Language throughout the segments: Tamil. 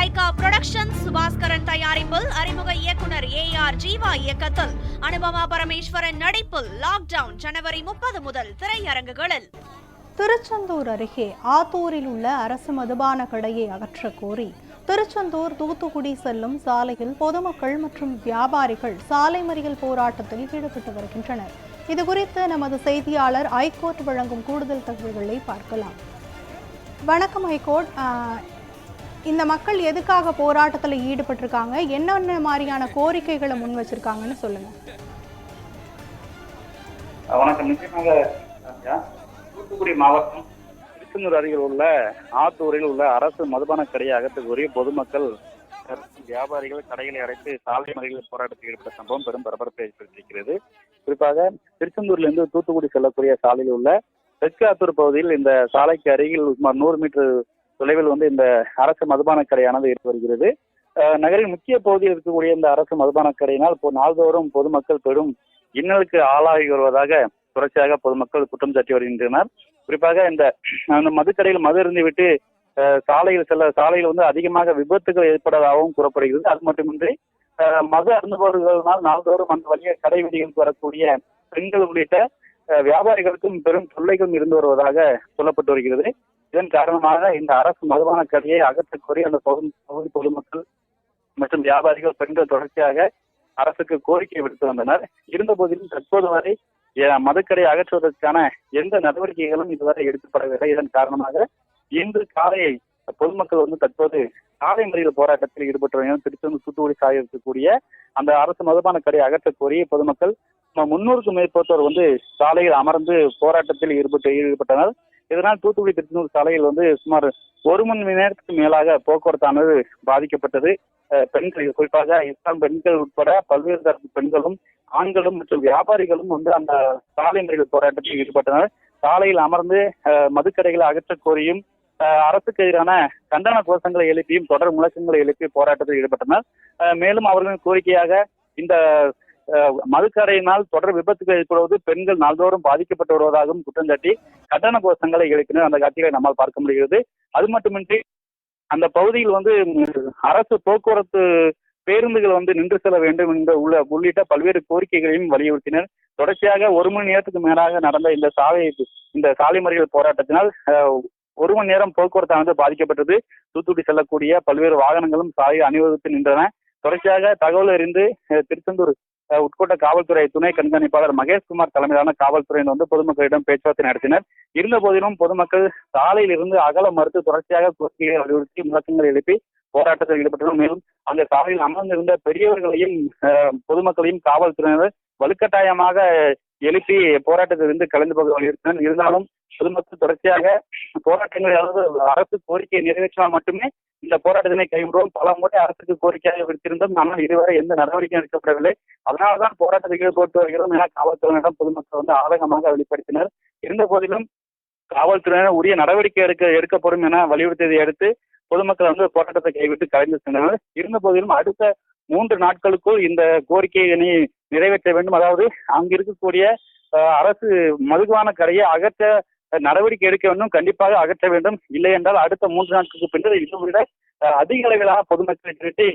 லைகா புரொடக்ஷன் சுபாஸ்கரன் தயாரிப்பில் அறிமுக இயக்குனர் AR ஜீவா இயக்கத்தில் அனுபமா பரமேஸ்வரன் நடிப்பில் லாக்டவுன் ஜனவரி 30 முதல் திரையரங்குகளில். திருச்செந்தூர் அருகே ஆத்தூரில் உள்ள அரசு மதுபான கடையை அகற்ற கோரி திருச்செந்தூர் தூத்துக்குடி செல்லும் சாலையில் பொதுமக்கள் மற்றும் வியாபாரிகள் சாலை மறியல் போராட்டத்தில் ஈடுபட்டு வருகின்றனர். இதுகுறித்து நமது செய்தியாளர் ஐகோர்ட் வழங்கும் கூடுதல் தகவல்களை பார்க்கலாம். வணக்கம் ஐகோர்ட், இந்த மக்கள் எதுக்காக போராட்டத்தில் ஈடுபட்டிருக்காங்க, என்னென்ன மாதிரியான கோரிக்கைகளை முன் வச்சிருக்காங்கன்னு சொல்லுங்க. வணக்கம். நிச்சயமாக தூத்துக்குடி மாவட்டம் திருச்செந்தூர் அருகில் உள்ள ஆத்தூரில் உள்ள அரசு மதுபான கடையை அகற்ற கோரி பொதுமக்கள் வியாபாரிகள் கடைகளை அடைத்து சாலை மறியல் போராட்டத்தில் ஈடுபட்ட சம்பவம் பெரும் பரபரப்பை ஏற்படுத்தியிருக்கிறது. குறிப்பாக திருச்செந்தூரிலிருந்து தூத்துக்குடி செல்லக்கூடிய சாலையில் உள்ள தெற்கு ஆத்தூர் பகுதியில் இந்த சாலைக்கு அருகில் சுமார் 100 மீட்டர் தொலைவில் இந்த அரசு மதுபான கடையானது இருந்து வருகிறது. நகரின் முக்கிய பகுதியில் இருக்கக்கூடிய இந்த அரசு மதுபான கடையினால் நாள்தோறும் பொதுமக்கள் பெரும் இன்னலுக்கு ஆளாகி வருவதாக தொடர்ச்சியாக பொதுமக்கள் குற்றம் சாட்டி வருகின்றனர். குறிப்பாக இந்த மதுக்கடையில் மது இருந்துவிட்டு சாலையில் அதிகமாக விபத்துகள் ஏற்படுவதாகவும் கூறப்படுகிறது. அது மட்டுமின்றி மது அருந்துபவர்களால் நாள்தோறும் அந்த வழிய கடை வீதிகளுக்கு வரக்கூடிய பெண்கள் உள்ளிட்ட வியாபாரிகளுக்கும் பெரும் தொல்லைகளும் இருந்து வருவதாக சொல்லப்பட்டு வருகிறது. இதன் காரணமாக இந்த அரசு மதுபான கடையை அகற்ற கோரி அந்த பகுதி பொதுமக்கள் மற்றும் வியாபாரிகள் பெண்கள் தொடர்ச்சியாக அரசுக்கு கோரிக்கை விடுத்து வந்தனர். இருந்த போதிலும் தற்போது வரை மதுக்கடையை அகற்றுவதற்கான எந்த நடவடிக்கைகளும் இதுவரை எடுக்கப்படவில்லை. இதன் காரணமாக இன்று காலை பொதுமக்கள் தற்போது சாலை மறியல் போராட்டத்தில் ஈடுபட்டு வருகிறார். திருச்செந்தூர் தூத்துக்குடி சாலை இருக்கக்கூடிய அந்த அரசு மதுபான கடையை அகற்ற கோரி பொதுமக்கள் 300க்கும் மேற்பட்டோர் சாலையில் அமர்ந்து போராட்டத்தில் ஈடுபட்டனர். இதனால் தூத்துக்குடி திருச்செந்தூர் சாலையில் சுமார் 1 மணி நேரத்துக்கு மேலாக போக்குவரத்தானது பாதிக்கப்பட்டது. பெண்கள், குறிப்பாக இஸ்லாம் பெண்கள் உட்பட பல்வேறு தரப்பு பெண்களும் ஆண்களும் மற்றும் வியாபாரிகளும் அந்த சாலை மறியல் போராட்டத்தில் ஈடுபட்டனர். சாலையில் அமர்ந்து மதுக்கடைகளை அகற்ற கோரியும் அரசுக்கு எதிரான கண்டன கோஷங்களை எழுப்பியும் தொடர் முழக்கங்களை எழுப்பி போராட்டத்தில் ஈடுபட்டனர். மேலும் அவர்களின் கோரிக்கையாக இந்த மதுக்கடையினால் தொடர் விபத்துகள் ஏற்படுவது, பெண்கள் நாள்தோறும் பாதிக்கப்பட்டு வருவதாகவும் குற்றம் சாட்டி கண்டன கோஷங்களை எழுப்பினர். அந்த காட்சிகளை நம்மால் பார்க்க முடிகிறது. அது மட்டுமின்றி அந்த பகுதியில் அரசு போக்குவரத்து பேருந்துகள் நின்று செல்ல வேண்டும் என்ற உள்ளிட்ட பல்வேறு கோரிக்கைகளையும் வலியுறுத்தினர். தொடர்ச்சியாக 1 மணி நேரத்துக்கு மேலாக நடந்த இந்த சாலை மறியல் போராட்டத்தினால் 1 மணி நேரம் போக்குவரத்தானது பாதிக்கப்பட்டது. தூத்துக்குடி செல்லக்கூடிய பல்வேறு வாகனங்களும் சாலையில் அணிவகுத்து நின்றன. தொடர்ச்சியாக தகவல் அறிந்து திருச்செந்தூர் உட்கோட்ட காவல்துறை துணை கண்காணிப்பாளர் மகேஷ்குமார் தலைமையிலான காவல்துறையினர் பொதுமக்களிடம் பேச்சுவார்த்தை நடத்தினர். இருந்த போதிலும் பொதுமக்கள் சாலையில் இருந்து அகல மறுத்து தொடர்ச்சியாக கோரிக்கைகளை வலியுறுத்தி முழக்கங்கள் எழுப்பி போராட்டத்தில் ஈடுபட்டனர். மேலும் அந்த சாலையில் அமர்ந்திருந்த பெரியவர்களையும் பொதுமக்களையும் காவல்துறையினர் வலுக்கட்டாயமாக எழுப்பி போராட்டத்திலிருந்து கலந்து கொள்ள வலியுறுத்தினர். இருந்தாலும் பொதுமக்கள் தொடர்ச்சியாக போராட்டங்கள், அதாவது அரசு கோரிக்கையை நிறைவேற்றினால் மட்டுமே இந்த போராட்டத்தினை கைவிடுவோம், பல முறை அரசுக்கு கோரிக்கையாக விடுத்திருந்தோம், ஆனால் இதுவரை எந்த நடவடிக்கையும் எடுக்கப்படவில்லை, அதனால்தான் போராட்டத்தில் ஈடுபட்டு வருகிறோம் என காவல்துறையினரிடம் பொதுமக்கள் ஆதங்கமாக வெளிப்படுத்தினர். இருந்த போதிலும் காவல்துறையினர் உரிய நடவடிக்கை எடுக்கப்படும் என வலியுறுத்தியதை அடுத்து பொதுமக்கள் போராட்டத்தை கைவிட்டு கலைந்து சென்றனர். இருந்த போதிலும் அடுத்த 3 நாட்களுக்குள் இந்த கோரிக்கையினை நிறைவேற்ற வேண்டும், அதாவது அங்கு இருக்கக்கூடிய அரசு மதுபான கடையை அகற்ற நடவடிக்கை எடுக்க வேண்டும், கண்டிப்பாக அகற்ற வேண்டும். இல்லை என்றால் அடுத்த 3 நாட்களுக்கு பின்னர் இதை விட அதிக அளவிலான பொதுமக்களை திரட்டி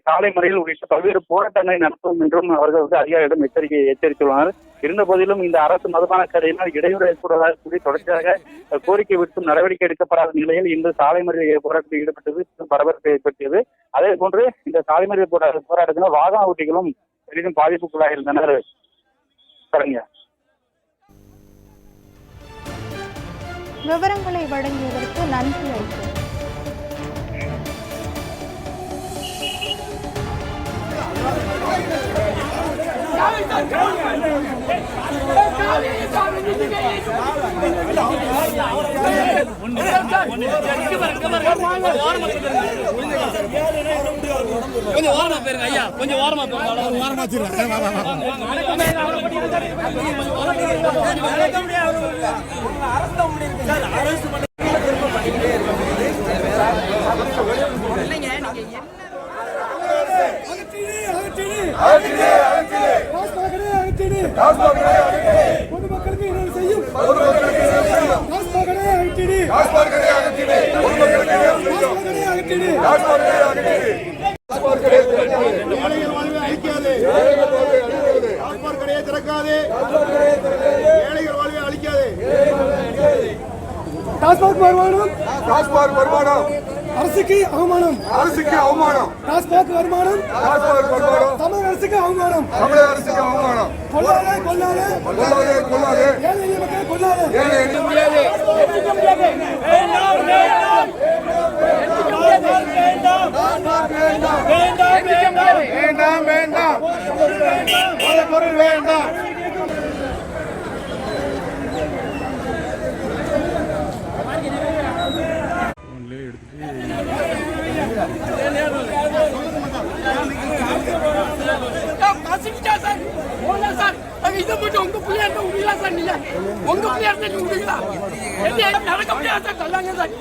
சாலை மறியல் உள்ளிட்ட பல்வேறு போராட்டங்களை நடத்தும் என்றும் அவர்கள் அதிகாரிகளிடம் எச்சரித்துள்ளனர். இருந்த போதிலும் இந்த அரசு மதுபான கடையினால் இடையூறு ஏற்படுவதாக கூறி தொடர்ச்சியாக கோரிக்கை விடுத்தும் நடவடிக்கை எடுக்கப்படாத நிலையில் இன்று சாலை மறியல் போராட்டத்தில் ஈடுபட்டது பரபரப்பை ஏற்படுத்தியது. அதே போன்று இந்த சாலை மறியல் போராட்டத்தினால் வாகன ஓட்டிகளும் பெரிதும் பாதிப்புக்குள்ளாக இருந்தனர். விவரங்களை வழங்கியதற்கு நன்றி. கொஞ்சம் ஓரமா போயிருங்க ஐயா, கொஞ்சம் ஓரமா போயிருங்க. பொதுமக்களுக்கு டாஸ்மாக் வருமானம் அரசுக்கு அவமானம் டாஸ்மாக் வருமானம் தமிழக அரசுக்கு அவமானம் கொல்லாதே ஏழை எளிய மக்களை கொல்லாதே வேண்டாம் இதை மட்டும் உங்க பிள்ளையா இருந்தா விடல சார். நீங்க உங்க பிள்ளையா இருந்தா நீங்க விடுங்களா? நடக்க முடியாது சார். சொல்லாங்க சார்.